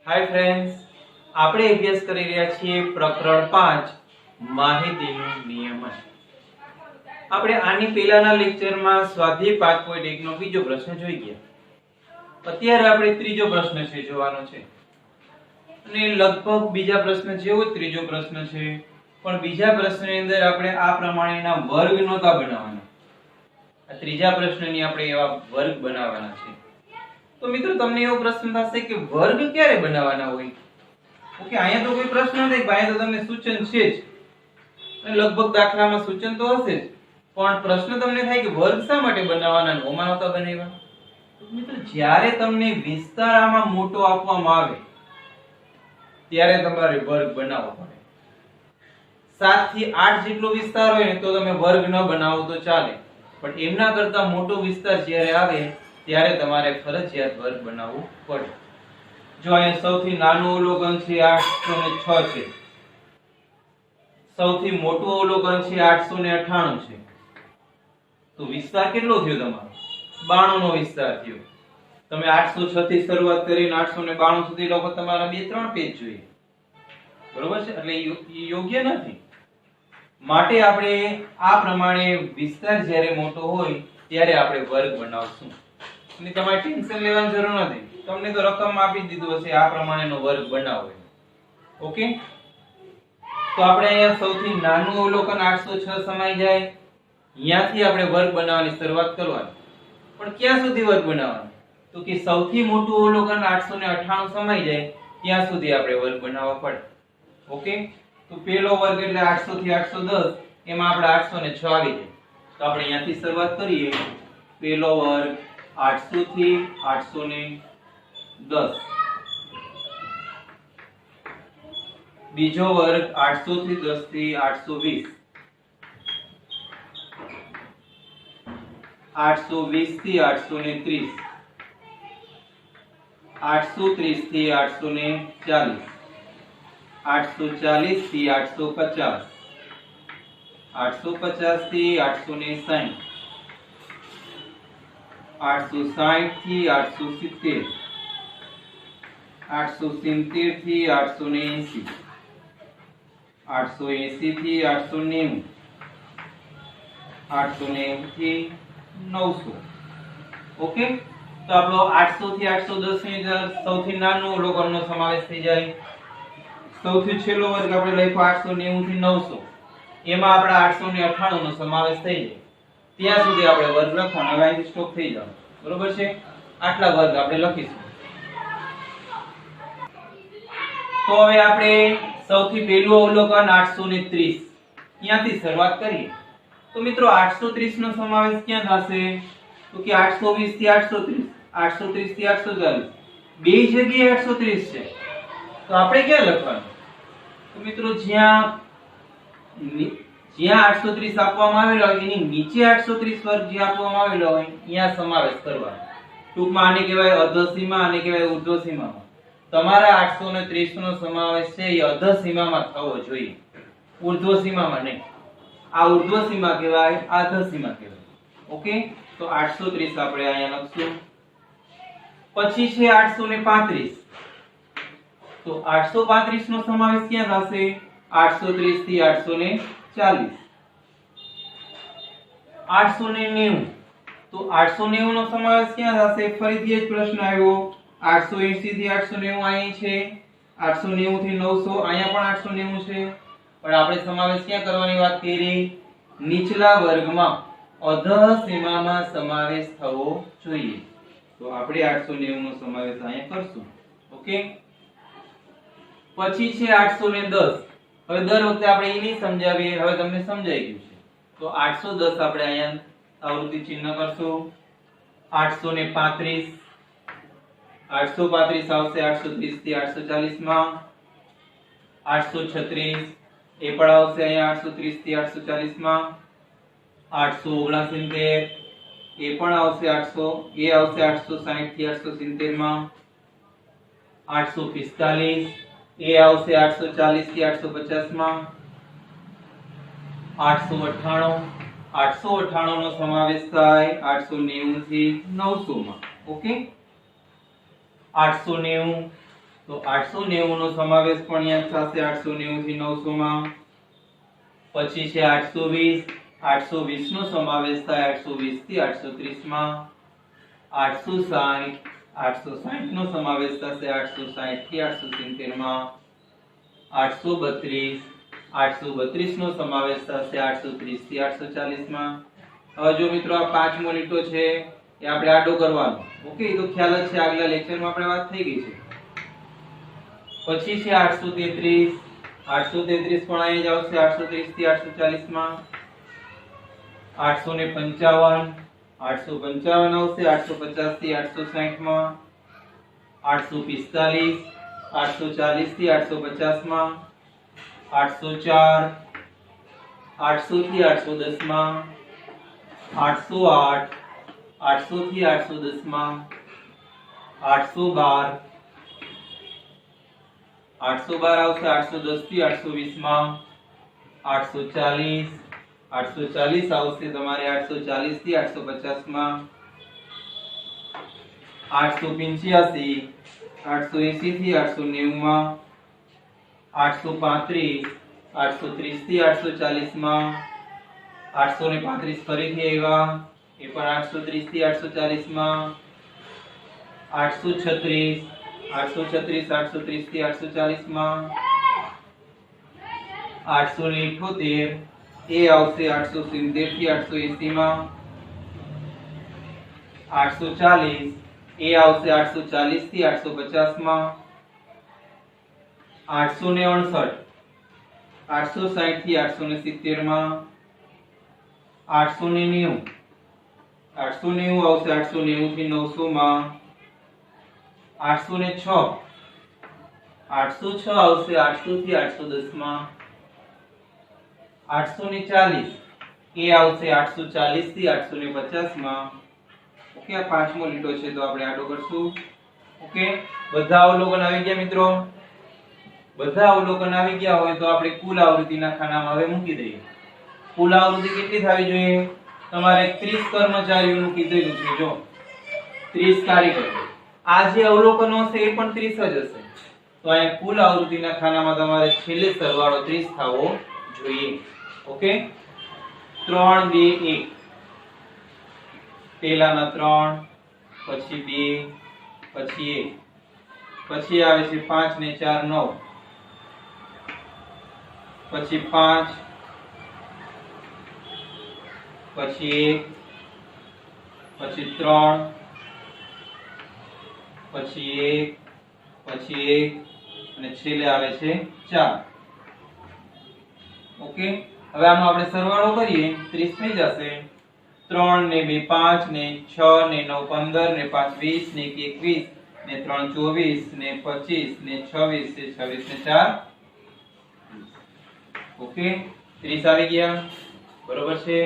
Hi friends, આપણે અભ્યાસ કરી રહ્યા છીએ પ્રકરણ 5 માહિતીનું નિયમન. આપણે આની પહેલાના લેક્ચરમાં સ્વાધ્યાય 5.1 નો બીજો પ્રશ્ન જોઈ ગયા. અત્યારે આપણે ત્રીજો પ્રશ્ન છે જોવાનો છે. અને લગભગ બીજા પ્રશ્ન જેવો જ ત્રીજો પ્રશ્ન છે, પણ બીજા પ્રશ્નની અંદર આપણે આ પ્રમાણેના વર્ગ નહોતા બનાવવાના. આ ત્રીજા પ્રશ્નની આપણે એવા વર્ગ બનાવવાના છે. તો મિત્રો તમને એવો પ્રશ્ન થશે કે વર્ગ ક્યારે બનાવવાના હોય? ઓકે, અહીંયા તો કોઈ પ્રશ્ન નથી, અહીંયા તો તમને સૂચન છે જ અને લગભગ દાખલામાં સૂચન તો હશે જ, પણ પ્રશ્ન તમને થાય કે વર્ગ શા માટે બનાવવાના, નોમાં નહોતા બનાવ્યા. તો મિત્રો જ્યારે તમને વિસ્તાર આમાં મોટો આપવામાં આવે ત્યારે તમારે વર્ગ બનાવવો પડે. 7 થી 8 જેટલો વિસ્તાર હોય ને તો તમે વર્ગ ન બનાવો તો ચાલે, પણ એમના કરતા મોટો વિસ્તાર જ્યારે આવે ત્યારે તમારે ફરજિયાત વર્ગ બનાવવું પડે. જો અહીંયા સૌથી નાનું અવલોકન છે 806 છે, સૌથી મોટું અવલોકન છે 898 છે, તો વિસ્તાર કેટલો થયો તમારો? 92 નો વિસ્તાર થયો. તમે 806 થી શરૂઆત કરીને 892 સુધી લખો, તમારા 2-3 પેજ જોઈએ, બરોબર છે? એટલે યોગ્ય નથી. માટે આપણે આ પ્રમાણે વિસ્તાર જ્યારે મોટો હોય ત્યારે આપણે વર્ગ બનાવશું. અને તમારે ટેન્શન લેવાની જરૂર નથી, તમને તો રકમ આપી દીધું હશે આ પ્રમાણેનો વર્ગ બનાવો. ઓકે, તો આપણે અહીંયા સૌથી નાનું અવલોકન 806 સમાઈ જાય, અહીંયાથી આપણે વર્ગ બનાવવાની શરૂઆત કરવાની. પણ ક્યાં સુધી વર્ગ બનાવવાનો? તો કે સૌથી મોટું અવલોકન 898 સમાઈ જાય ત્યાં સુધી આપણે વર્ગ બનાવવા પડે. ઓકે, તો પહેલો વર્ગ એટલે 800 થી 810, એમાં આપણે 806 આવી જાય. તો આપણે અહીંયાથી શરૂઆત કરીએ. પહેલો વર્ગ 800 થી 810, બીજો વર્ગ 800 થી 10 થી 820, 820 થી 830, 830 થી 840, 840 થી 850, 850 થી 860, 860 થી 870, 870 થી 880, 880 થી 890, 890 થી 900. ઓકે, તો આપણો 800 થી 810 ની અંદર સૌથી નાનો અવલોકનનો સમાવેશ થઈ જાય. સૌથી છેલ્લો વર્ગ આપણે લખ્યો 890 થી 900, એમાં આપણા 898 નો સમાવેશ થઈ જાય. ત્યાં સુધી આપણે વર્ગ લખવાનો. હવે અહીંથી સ્ટોપ થઈ જાવ, બરોબર છે? આટલા વર્ગ આપણે લખીશું. તો હવે આપણે સૌથી પહેલું અવલોકન 830, ત્યાંથી શરૂઆત કરીએ. તો મિત્રો 830 નો સમાવેશ ક્યાં થશે? તો કે 820 થી 830, 830 થી 840, બે જગ્યાએ 830 છે, તો આપણે ક્યાં લખવાનું? તો મિત્રો જ્યાં 830 આપવામાં આવેલો હોય એની નીચે 830 વર્ગ જે આપવામાં આવેલો હોય અહીંયા સમાવેશ કરવાનો. ટૂંકમાં આને કહેવાય અધસીમા, આને કહેવાય ઉર્ધ્વસીમામાં. તમારા 830 નો સમાવેશ છે એ અધસીમામાં થવો જોઈએ, ઉર્ધ્વસીમામાં નહીં. આ ઉર્ધ્વસીમા કહેવાય, આ અધસીમા કહેવાય. ઓકે, તો 830 આપણે અહીંયા લખશું. પછી છે 835, તો 835 નો સમાવેશ ક્યાં થશે? 830 થી 840, 890, તો 890 નો સમાવેશ ક્યાં થશે? ફરીથી જ પ્રશ્ન આવ્યો. 880 થી 890 અહીં છે, 890 થી 900 અહીંયા પણ 890 છે, પણ આપણે સમાવેશ ક્યાં કરવાની વાત કરી? નીચલા વર્ગમાં અધઃ સીમામાં સમાવેશ થવો જોઈએ. તો આપણે 890 નો સમાવેશ અહીંયા કરશું. ઓકે, પછી છે 810. હવે દર વખતે આપણે એ નહીં સમજાવીએ, હવે તમને સમજાઈ ગયું છે. તો 810 આપણે અહીંયા આવૃત્તિ ચિહ્ન કરશું. 835, 835 આવશે 830 થી 840 માં. 836 એ પણ આવશે અહીંયા 830 થી 840 માં. 869 એ પણ આવશે 800, એ આવશે 860 થી 870 માં. 845 એ આવશે 840 થી 850 માં. 898 નો સમાવેશ થાય 890 થી 900 માં. ઓકે, 890 તો 890 નો સમાવેશ પણ યાદ થશે 890 થી 900 માં. પછી છે 820, 820 નો સમાવેશ થાય 820 થી 830 માં. 860, 860 નો સમાવેશ થશે 860 થી 870 માં. 832, 832 નો સમાવેશ થશે 830 થી 840 માં. હવે જો મિત્રો આ પાંચમો લીટો છે એ આપણે આડો કરવાનો. ઓકે, એ તો ખ્યાલ જ છે, આગલા લેક્ચરમાં આપણે વાત થઈ ગઈ છે. પછી છે 833, 833 પણ અહીં જ આવશે 830 થી 840 માં. 855, 855 આવશે 850 થી 860 માં. 845, 840 થી 850 માં. 804, 800 થી 810 માં. 808, 800 થી 810 માં. 812, 812 આવશે 810 થી 820 માં. 840, 840 આવશે તમારે 840 થી 850 માં. 885, 880 થી 890 માં. 835, 830 થી 840 માં. 835 ફરીથી આવ્યા એ પણ 830 થી 840 માં. 836, 836, 830 થી 840 માં. 878 એ આવશે 870 થી 880 માં. 840 એ આવશે 840 થી 850 માં. 869, 860 થી 870 માં. 890, 890 આવશે 890 થી 900 માં. 806, 806 આવશે 800 થી 810 માં. 840 એ આવશે 840 થી 850 માં. ઓકે, આ પાંચમો લીટો છે તો આપણે આડો કરશું. ઓકે, બધા અવલોકન આવી ગયા મિત્રો? બધા અવલોકન આવી ગયા હોય તો આપણે કુલ આવૃત્તિના ખાનામાં હવે મૂકી દઈએ. કુલ આવૃત્તિ કેટલી થવી જોઈએ? તમારે 30 કર્મચારીઓનું કીધેલું છે. જો 30 કારીગરો, આ જે અવલોકનો છે એ પણ 30 જ હશે. તો અહીંયા કુલ આવૃત્તિના ખાનામાં તમારે છેલ્લે સરવાળો 30 થવો જોઈએ. ઓકે, 3, 2, 1. પહેલાના 3, પછી 2, પછી 1, પછી આવે છે 5 ને 4 9, પછી 5, પછી 1, પછી 3, પછી 1, પછી 1 અને છેલ્લે આવે છે 4. ઓકે, હવે આનો આપણે સરવાળો કરીએ 30 થઈ જશે. 3 ને 2 5 ને 6 ને 9 15 ને 5 20 ને 1 21 ને 3 24 ને 25 ને 26 ને 26 ને 4. ઓકે, 30 આવી ગયા. બરોબર છે.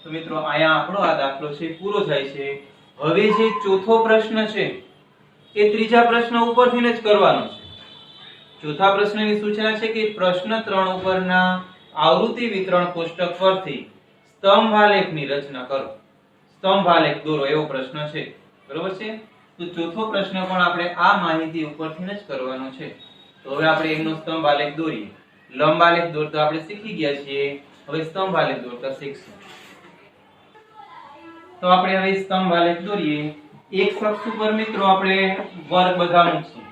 તો મિત્રો અહીંયા આપણો આ દાખલો છે પૂરો થાય છે. હવે જે ચોથો પ્રશ્ન છે એ ત્રીજા પ્રશ્ન ઉપરથી જ કરવાનો છે. ચોથા પ્રશ્નની સૂચના છે કે પ્રશ્ન 3 ઉપરના આવૃત્તિ વિતરણ કોષ્ટક પરથી સ્તંભાલેખની રચના કરો. સ્તંભાલેખ દોરો એવો પ્રશ્ન છે. બરોબર છે. તો ચોથો પ્રશ્ન પણ આપણે આ માહિતી ઉપરથી જ કરવાનો છે. તો હવે આપણે એમનો સ્તંભાલેખ દોરીએ. લંબાલેખ દોરતા આપણે શીખી ગયા છીએ, હવે સ્તંભાલેખ દોરતા શીખશું. તો આપણે હવે સ્તંભાલેખ દોરીએ. એક શખ્સ ઉપર મિત્રો આપણે વર્ગ બધા મૂકશું.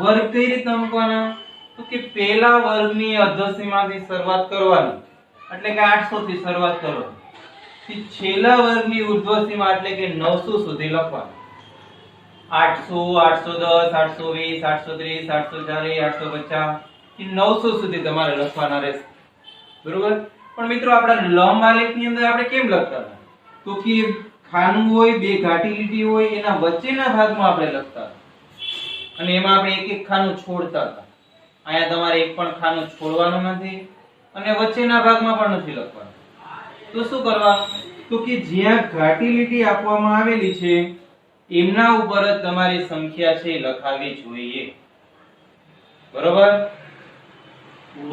વર્ગ કઈ રીતે મૂકવાના? તો કે પહેલા વર્ગની અધસીમાથી શરૂઆત કરવાની, એટલે કે 800 થી શરૂઆત કરવાની. થી છેલ્લા વર્ગની ઉર્ધ્વસીમા એટલે કે 900 સુધી લખવાનું. 800, 810, 820, 830, 840, 850 થી 900 સુધી તમારે લખવાના રહેશે. બરોબર? પણ મિત્રો આપણા લંબ આલેખની અંદર આપણે કેમ લખતા હતા? તો કે ખાનું હોય, બે ઘાટી લીટી હોય, એના વચ્ચેના ભાગમાં આપણે લખતા હતા અને એમાં આપણે એક એક ખાનું છોડતા હતા. અહીંયા તમારે એક પણ ખાનું છોડવાનું નથી અને વચ્ચેના ભાગમાં પણ નથી લખવાનું. તો શું કરવાનું? તો કે જ્યાં ઘાટી લીટી આપવામાં આવેલી છે એમના ઉપર જ તમારી સંખ્યા છે લખાવી જોઈએ. બરોબર?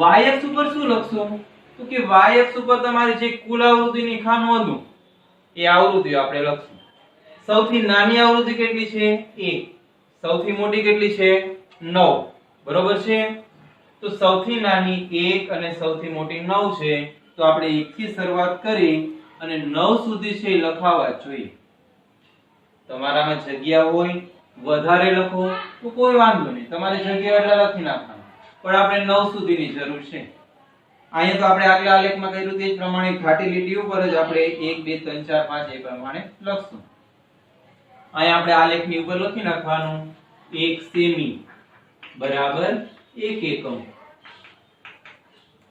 y અક્ષ ઉપર શું લખશો? તો કે y અક્ષ ઉપર તમારે જે કુલ આવૃત્તિની ખાનું હતું એ આવૃત્તિઓ આપણે લખશું. સૌથી નાની આવૃત્તિ કેટલી છે? 1. સૌથી મોટી કેટલી છે? 9 બરોબર છે। તો સૌથી નાની 1 અને સૌથી મોટી 9 છે, તો આપણે 1 થી શરૂઆત કરી અને 9 સુધી છે એ લખાવા જોઈએ। તમારામાં જગ્યા હોય વધારે લખો તો કોઈ વાંધો નહીં, તમારે જગ્યા એટલે લખી નાખવાનું, પણ આપણે 9 સુધીની જરૂર છે। અહીંયા તો આપણે આગલા આલેખમાં કર્યું તે જ પ્રમાણે ઘાટી લીટી ઉપર જ આપણે 1 2 3 4 5 એ પ્રમાણે લખશું। અહીંયા આપણે આલેખની ઉપર લખી નાખવાનું 1 સેમી બરાબર 1 એકમ।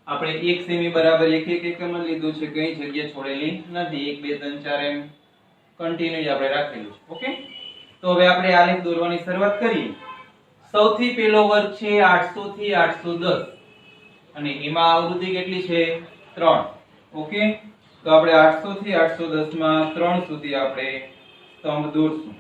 આપણે 1 સેમી બરાબર 1 એકમ લીધું છે, કઈ જગ્યા છોડેલી નથી, 1 2 3 4 એમ કન્ટિન્યુ જ આપણે રાખેલું છે। ઓકે, તો હવે આપણે આલેખ દોરવાની શરૂઆત કરીએ। સૌથી પહેલો વર્ગ છે 800 થી 810 અને એમાં આવૃત્તિ કેટલી છે 3। ઓકે, તો આપણે 800 થી 810 માં 3 સુધી આપણે સ્તંભ દોરશું।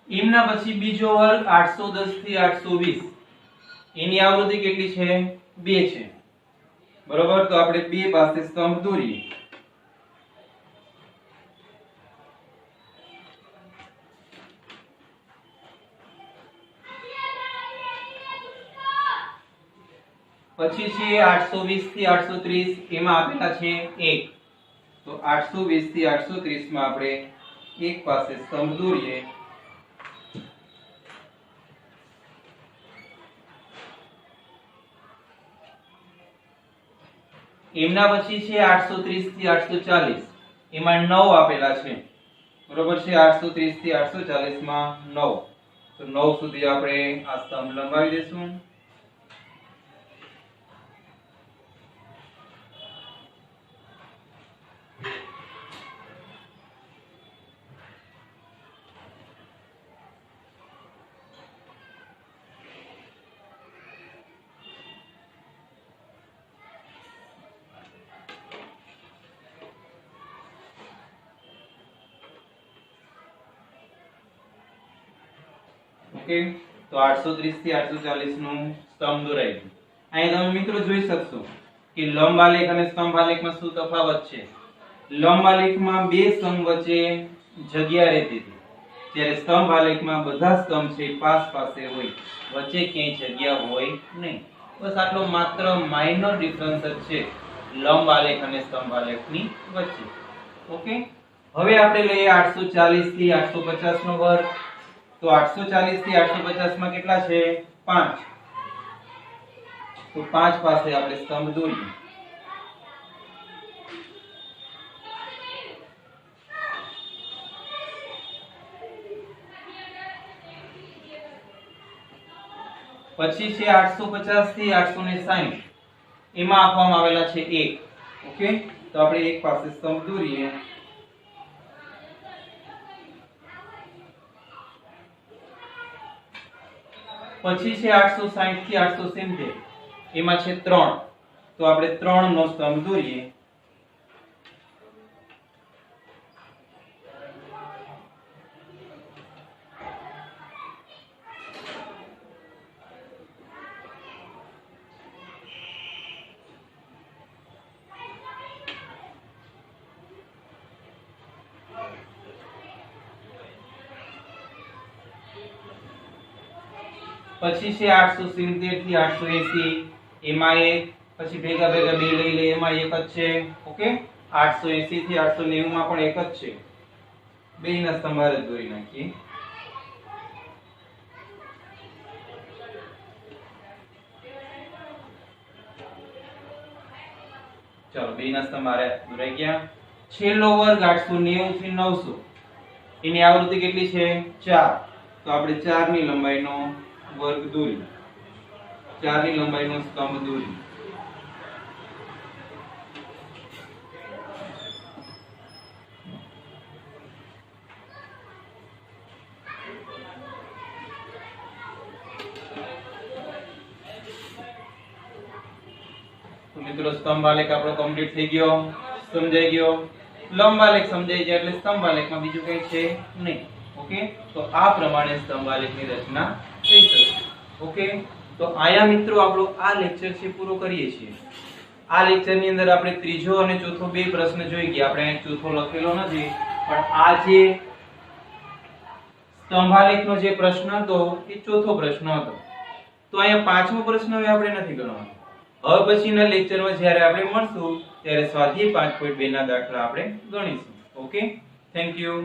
એમના પછી બીજો વર્ગ 810 થી 820, એની આવૃત્તિ કેટલી છે 2 છે બરોબર। તો આપણે 2 પાસે સ્તંભ દોરીએ। પછી છે 820 થી 830, એમાં આપેલા છે 1, તો 820 થી 830 માં આપણે 1 પાસે સ્તંભ દોરીએ। એમના પછી છે 830 થી 840, એમાં 9 આપેલા છે બરોબર છે। 830 થી 840 માં 9, તો 9 સુધી આપણે આ સ્તંભ લંબાવી દેશું। ઓકે, તો 830 થી 840 નું સ્તંભ દોરાઈ ગયું। અહીં તમે મિત્રો જોઈ શકશો કે લંબ આલેખ અને સ્તંભ આલેખમાં શું તફાવત છે। લંબ આલેખમાં બે સ્તંભ વચ્ચે જગ્યા રહેતી હતી, જ્યારે સ્તંભ આલેખમાં બધા સ્તંભ છે પાસ પાસે હોય, વચ્ચે ક્યાંય જગ્યા હોય નહીં। બસ આટલો માત્ર માઇનર ડિફરન્સ જ છે લંબ આલેખ અને સ્તંભ આલેખની વચ્ચે। ઓકે, હવે આપણે લઈએ 840 થી 850 નો વર્ગ। તો 840 થી 850 માં કેટલા છે 5, તો 5 પાસે આપણે સ્તંભ દોરીએ। પછી છે 850 થી 860, એમાં આપવામાં આવેલા છે 1। ઓકે, તો આપણે 1 પાસે સ્તંભ દોરીએ। પછી છે 860 થી 870, એમાં છે 3, તો આપણે 3 નો સ્તંભ દોરીએ। પછી છે 870 થી 880, એમાં એક, પછી ભેગા ભેગા બે લઈ લે એમાં એક જ છે। ઓકે, 880 થી 890 માં પણ એક જ છે, બેયના સ્તંભ જ દોરી નાખીએ। ચાલો, બેયના સ્તંભ આરે દોરાઈ ગયા। છેલ્લો વર્ગ 890 થી 900, એની આવૃત્તિ કેટલી છે 4, તો આપણે 4 ની લંબાઈનો વર્ગ દોરી, 4 ની લંબાઈનો સ્તંભ દોરી। તો મિત્રો સ્તંભ આલેખ આપણો કમ્પ્લીટ થઈ ગયો, સમજાઈ ગયો। લંબ આલેખ સમજાઈ જાય એટલે સ્તંભ આલેખમાં બીજું કઈ છે નહીં. ઓકે, તો આ પ્રમાણે સ્તંભ આલેખની રચના થઈ શકે. ઓકે, તો આયા મિત્રો આપણો આ લેક્ચર છે પૂરો કરીએ છીએ. આ લેક્ચરની અંદર આપણે ત્રીજો અને ચોથો બે પ્રશ્ન જોઈ ગયા. આપણે અહીં ચોથો લખેલો નથી, પણ આ જે સ્તંભાલેખનો જે પ્રશ્ન હતો એ ચોથો પ્રશ્ન હતો. તો અહીંયા પાંચમો પ્રશ્ન હવે આપણે નથી ગણવાનો. હવે પછીના લેક્ચરમાં જ્યારે આપણે મળશું ત્યારે સ્વાધ્યાય 5.2 ના દાખલા આપણે ગણીશું. Okay, thank you.